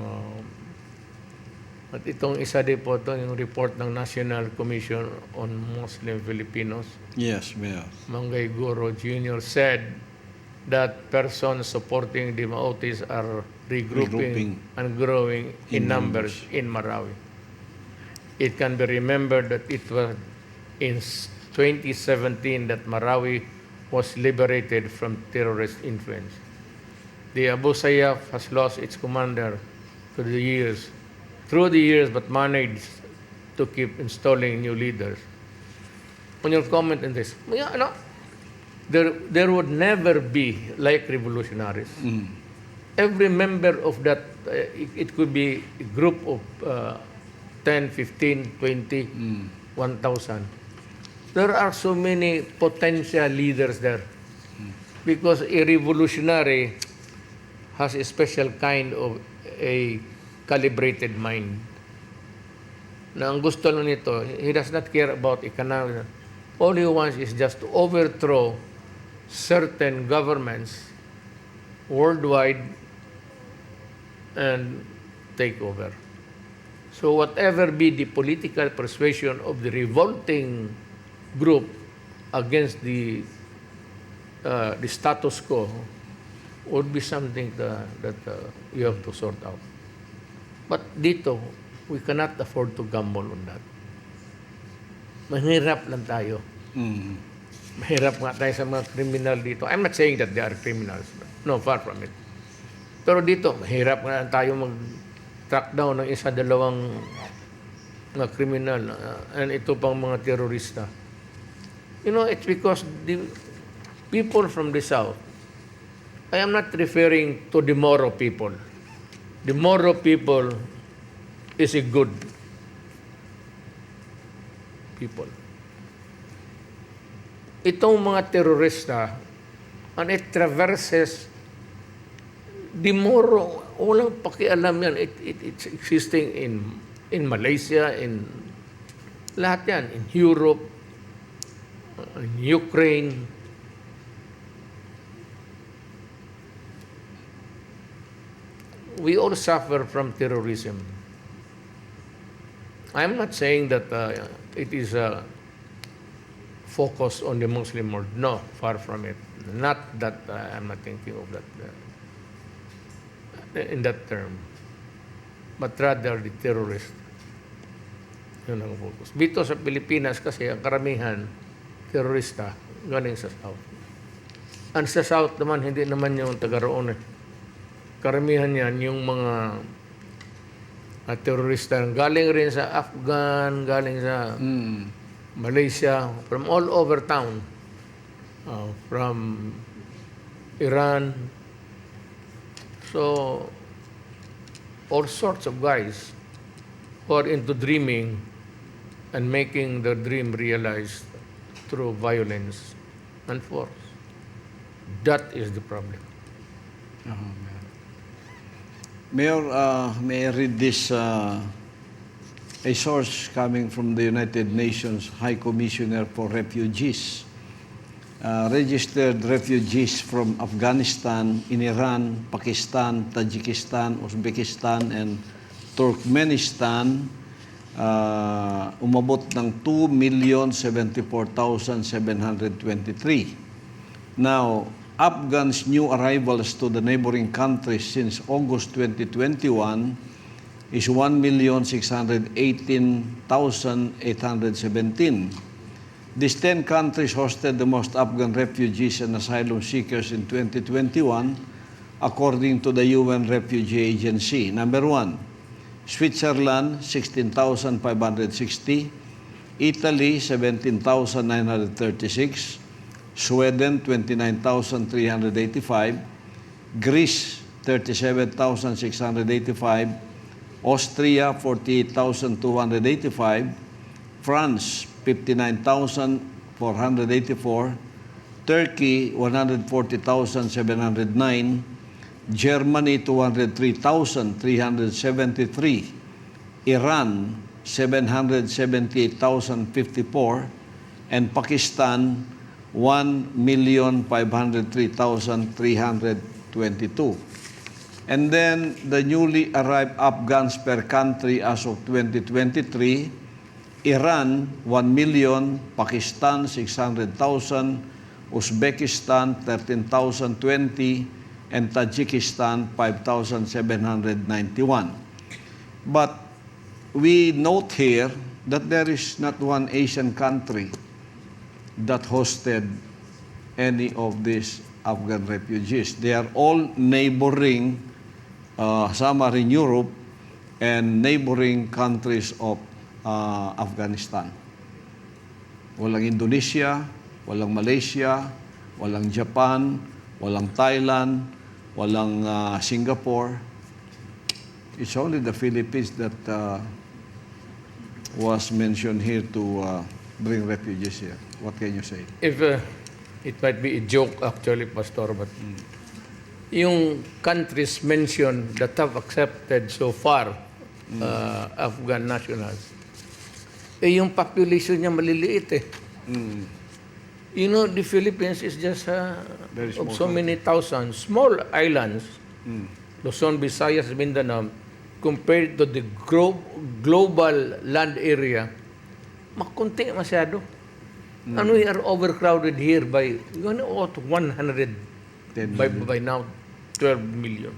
Um, at itong isa din po ito, yung report ng National Commission on Muslim Filipinos, Yes, Mayor. Mangay Guro Jr. said that persons supporting the Maotis are regrouping and growing in numbers in Marawi. It can be remembered that it was in 2017 that Marawi was liberated from terrorist influence. The Abu Sayyaf has lost its commander through the years, but managed to keep installing new leaders. On your comment on this, there would never be like revolutionaries. Every member of that, it could be a group of 10, 15, 20, 1,000. There are so many potential leaders there. Because a revolutionary has a special kind of a calibrated mind. Na ang gusto lang nito, he does not care about economic. All he wants is just to overthrow certain governments worldwide and take over. So whatever be the political persuasion of the revolting group against the status quo would be something that you have to sort out. But dito, we cannot afford to gamble on that. Mahirap lang tayo. Mahirap nga tayo sa mga criminal dito. I'm not saying that they are criminals. No, far from it. Pero dito, mahirap nga tayo mag-track down ng isa, dalawang mga criminal and ito pang mga terorista. You know, it's because the people from the South, I am not referring to the Moro people. The Moro people is a good people. Itong mga terorista, and it traverses the Moro, walang pakialam yan. It's existing in Malaysia, in lahat yan, in Europe, in Ukraine. We all suffer from terrorism. I'm not saying that it is focused on the Muslim world. No, far from it. Not that I'm not thinking of that in that term. But rather the terrorist. Yun ang focus. Dito sa Pilipinas kasi ang karamihan terorista galing sa South. And sa South naman, hindi naman yung taga-roon eh. Karamihan yan yung mga terorista galing rin sa Afghan, galing sa Malaysia, from all over town, from Iran. So, all sorts of guys who are into dreaming and making their dream realized through violence and force. That is the problem. Mayor, may I read this, a source coming from the United Nations High Commissioner for Refugees. Registered refugees from Afghanistan, in Iran, Pakistan, Tajikistan, Uzbekistan, and Turkmenistan, umabot ng 2,074,723. Now, Afghans' new arrivals to the neighboring countries since August 2021 is 1,618,817. These 10 countries hosted the most Afghan refugees and asylum seekers in 2021, according to the UN Refugee Agency. Number 1, Switzerland, 16,560. Italy, 17,936. Sweden, 29,385. Greece, 37,685. Austria, 48,285. France, 59,484. Turkey, 140,709. Germany, 203,373. Iran, 778,054. And Pakistan, 1,503,322. And then the newly arrived Afghans per country as of 2023, Iran, 1 million, Pakistan, 600,000, Uzbekistan, 13,020, and Tajikistan, 5,791. But we note here that there is not one Asian country that hosted any of these Afghan refugees. They are all neighboring, some are in Europe, and neighboring countries of Afghanistan. Walang Indonesia, walang Malaysia, walang Japan, walang Thailand, walang Singapore. It's only the Philippines that was mentioned here to bring refugees here. What can you say? If it might be a joke actually, Pastor, but yung countries mentioned that have accepted so far Afghan nationals, yung population niya maliliit eh. You know, the Philippines is just Very of small so many thousands, small islands, Luzon, Visayas, Mindanao, compared to the global land area, makunti masyado. And we are overcrowded here by 100, by now, 12 million.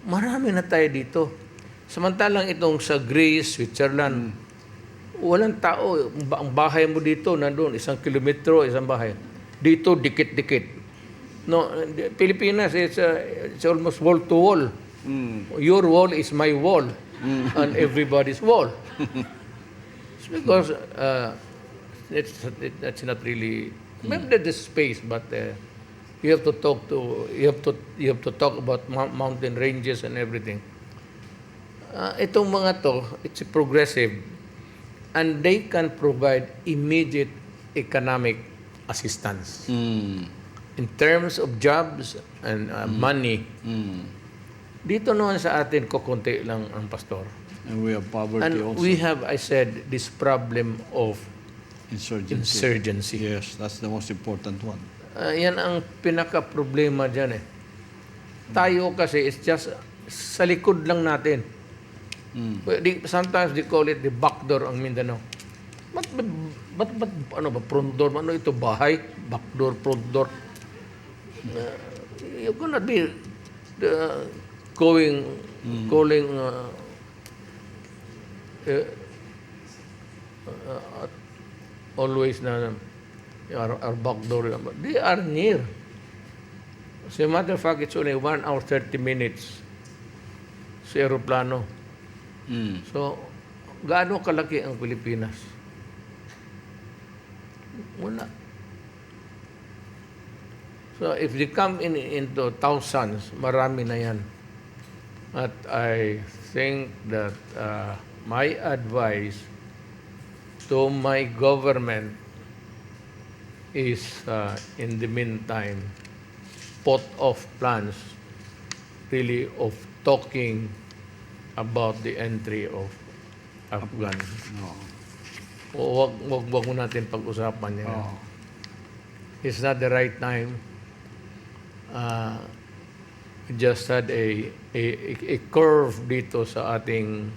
Marami na tayo dito. Samantalang itong sa Greece, Switzerland, walang tao. Ang bahay mo dito, nandun, 1 kilometro, isang bahay. Dito, dikit-dikit. No, Pilipinas, it's almost wall to wall. Your wall is my wall, and everybody's wall. It's because that's not really. Maybe there's space, but you have to talk talk about mountain ranges and everything. Itong mga to, it's progressive, and they can provide immediate economic assistance in terms of jobs and money. Dito naman sa atin, kukunti lang ang pastor. And we have poverty And also. we have, I said, this problem of Insurgency. insurgency. Yes, that's the most important one. Yan ang pinaka-problema dyan eh. Tayo kasi, it's just sa likod lang natin. Sometimes they call it the backdoor ang Mindanao. Ba't ano ba, front door? Ano ito, bahay? Backdoor, front door? You cannot be calling always na our back door. They are near. As a matter of fact, it's only 1 hour 30 minutes sa aeroplano. So, gaano kalaki ang Pilipinas? Wala. So, if they come into thousands, marami na yan. At I think that my advice to my government is, in the meantime, put off plans really of talking about the entry of Afghan. Wag mo natin pag-usapan yan. It's not the right time. We just had a curve dito sa ating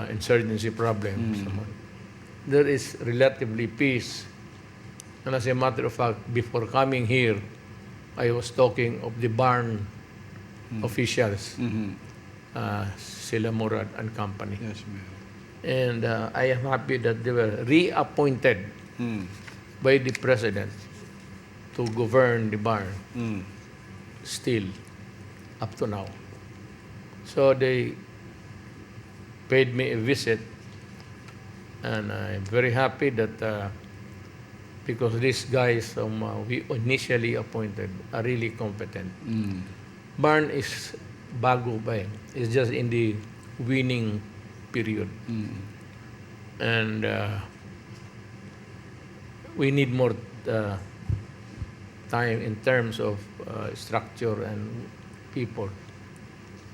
insurgency problem. There is relatively peace. And as a matter of fact, before coming here, I was talking of the barn officials, Sila Murad and company. Yes, ma'am. And I am happy that they were reappointed by the president to govern the barn still up to now. So they paid me a visit, and I'm very happy that because these guys we initially appointed are really competent. Barn is bago ba eh. It's just in the winning period. And we need more time in terms of structure and people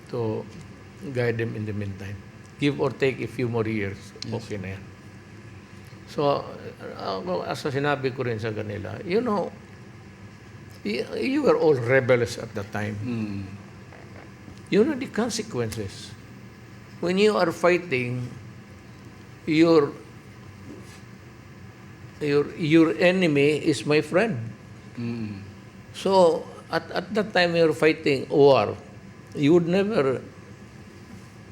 to guide them in the meantime. Give or take a few more years, okay na yan. So, as sinabi ko rin sa kanila, you know, You were all rebels at the time. Mm. You know the consequences. When you are fighting, your enemy is my friend. Mm. So at that time you're fighting war, you would never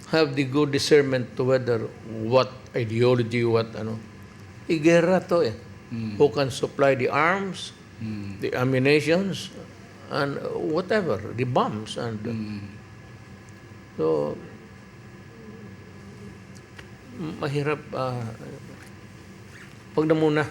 have the good discernment to whether what ideology, what ano. Igera to eh. Who can supply the arms, the ammunitions, and whatever, the bombs. And so, mahirap. Wag na muna.